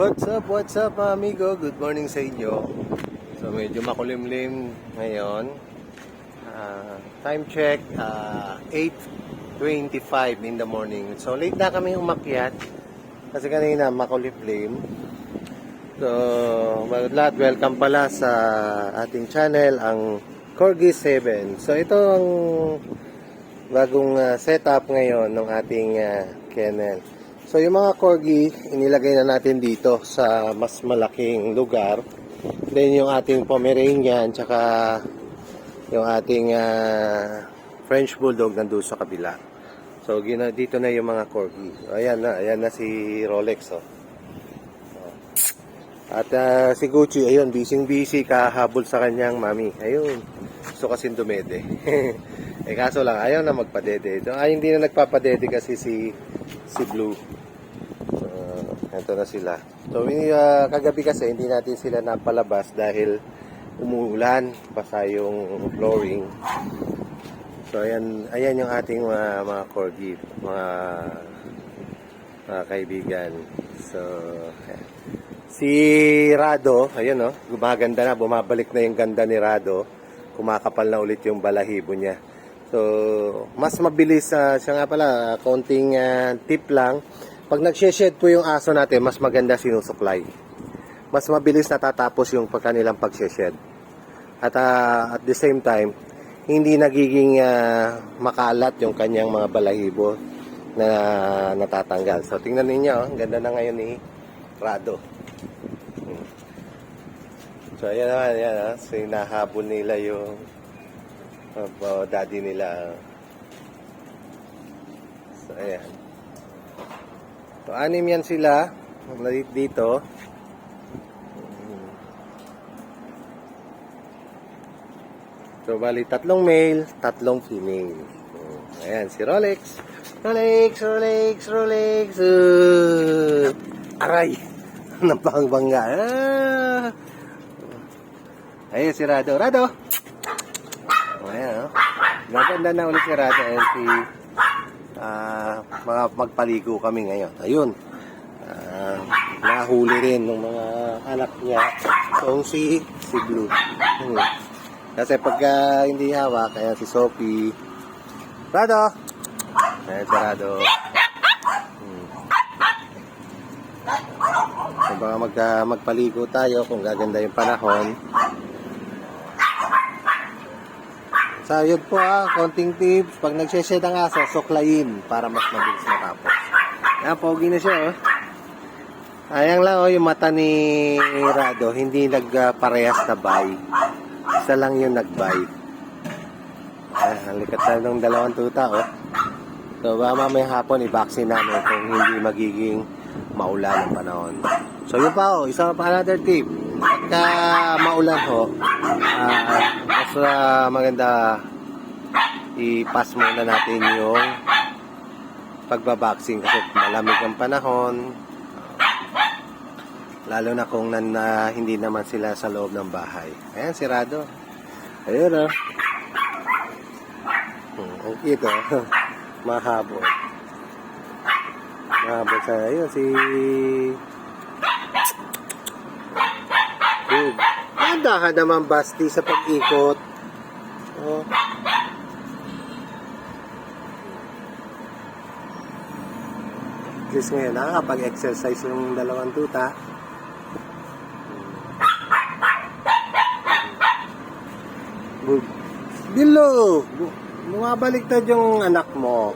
What's up mga amigo? Good morning sa inyo. So medyo makulimlim ngayon. Time check, 8:25 in the morning. So late na kami umakyat kasi kanina makulimlim. So lahat, welcome pala sa ating channel, ang Corgi 7. So ito ang bagong setup ngayon ng ating kennel. So yung mga corgi, inilagay na natin dito sa mas malaking lugar. Then yung ating Pomeranian, tsaka yung ating French Bulldog nandun sa kabila. So dito na yung mga corgi. Ayan na si Rolex. Oh. At si Gucci, ayun, busy kahabol sa kanyang mami. Ayun, gusto kasing dumede. Kaso lang, ayaw na magpadede. So, hindi na nagpapadede kasi si Blue. So, ito na sila. So, kagabi kasi hindi natin sila napalabas dahil umuulan, basa yung flooring. So, ayan yung ating mga corgi, mga kaibigan. So, si Rado, ayun gumaganda na, bumabalik na yung ganda ni Rado. Kumakapal na ulit yung balahibo niya. So, mas mabilis siya nga pala, konting tip lang. Pag nag-shed po yung aso natin, mas maganda sinusuklay. Mas mabilis natatapos yung kanilang pag-shed. At the same time, hindi nagiging makalat yung kanyang mga balahibo na natatanggal. So, tingnan ninyo, ang ganda na ngayon ni Rado. So, ayan naman, sinahabol nila yung daddy nila. So, ayan. So, 6 yan sila dito. So, bali 3 male, 3 female. Ayan, si Rolex. Rolex. Aray! Napangbangga. Ayun si Rado. Ayan, maganda na ulit si Rado. Ayan si magpaligo kami ngayon. Ayun. Nahuli rin ng mga anak niya. So si Blue. Kasi pagka hindi hawak, ayan si Sophie. Rado! Ayan si Rado. So baka magpaligo tayo kung gaganda yung panahon. So yun po konting tips. Pag nagseshed ang aso, suklayin para mas mabilis matapos. Ayan, pogi na siya Ayan lang yung mata ni Rado, hindi nagparehas na bay. Isa lang yung nagbay. Ang likat na ng 2 tuta So mamaya hapon i-vaccine namin kung hindi magiging maulan ang panahon. So yun pa isa pa another tip. Pagka maulan mas maganda i-pass muna natin yung pagbabaksin kasi malamig ang panahon, lalo na kung hindi naman sila sa loob ng bahay. Ayan si Rado. Ayun ang cute mahabol sa ayun si dahan naman Basti sa pag-ikot. At least ngayon nakakapag-exercise yung 2 tuta. Bilo! Bumabaliktad yung anak mo.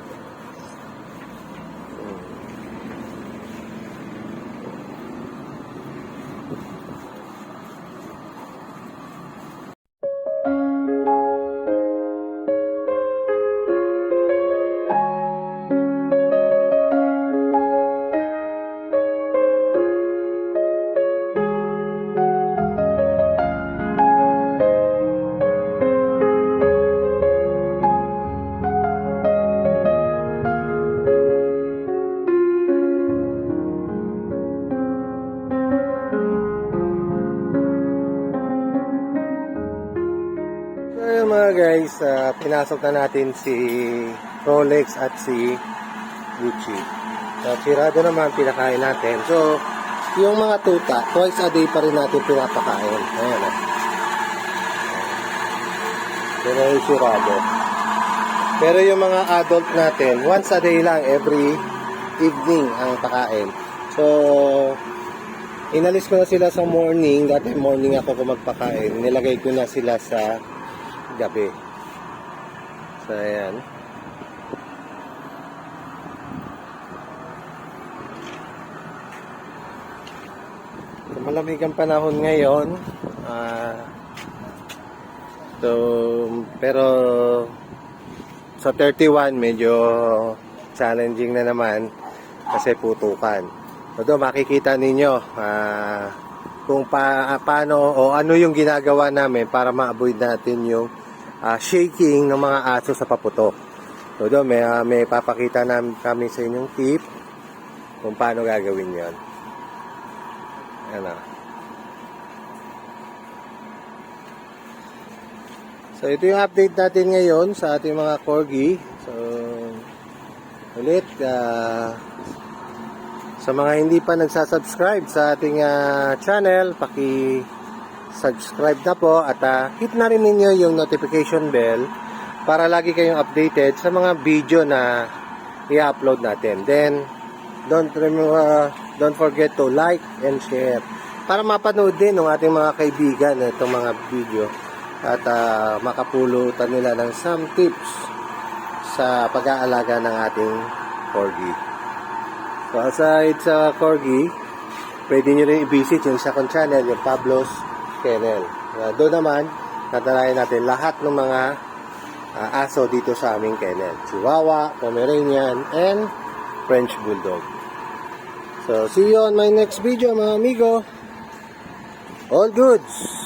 Mga guys, pinasok na natin si Rolex at si Gucci. So, si Rado naman pinakain natin. So, yung mga tuta, twice a day pa rin natin pinapakain. Ayan o. Pero yung sirado. Pero yung mga adult natin, once a day lang, every evening ang pakain. So, inalis ko na sila sa morning. Dati morning ako kung magpakain. Nilagay ko na sila sa gabi. So, ayan. So, malamig ang panahon ngayon. Pero sa 31 medyo challenging na naman kasi putukan. So doon makikita ninyo kung paano o ano yung ginagawa namin para ma-avoid natin yung shaking ng mga aso sa paputok. So doon may papakita namin kami sa inyong tip kung paano gagawin yon. Ano. So ito yung update natin ngayon sa ating mga corgi. So ulit sa mga hindi pa nagsasubscribe sa ating channel, paki-subscribe na po at hit na rin ninyo yung notification bell para lagi kayong updated sa mga video na i-upload natin. Then don't forget to like and share para mapanood din ng ating mga kaibigan itong mga video at makapulutan nila ng some tips sa pag-aalaga ng ating corgi. So aside sa corgi, pwede nyo rin i-visit yung isa kong channel, yung Pablo's Kennel. Doon naman, natalayan natin lahat ng mga aso dito sa aming kennel. Chihuahua, Pomeranian, and French Bulldog. So see you on my next video mga amigo. All goods!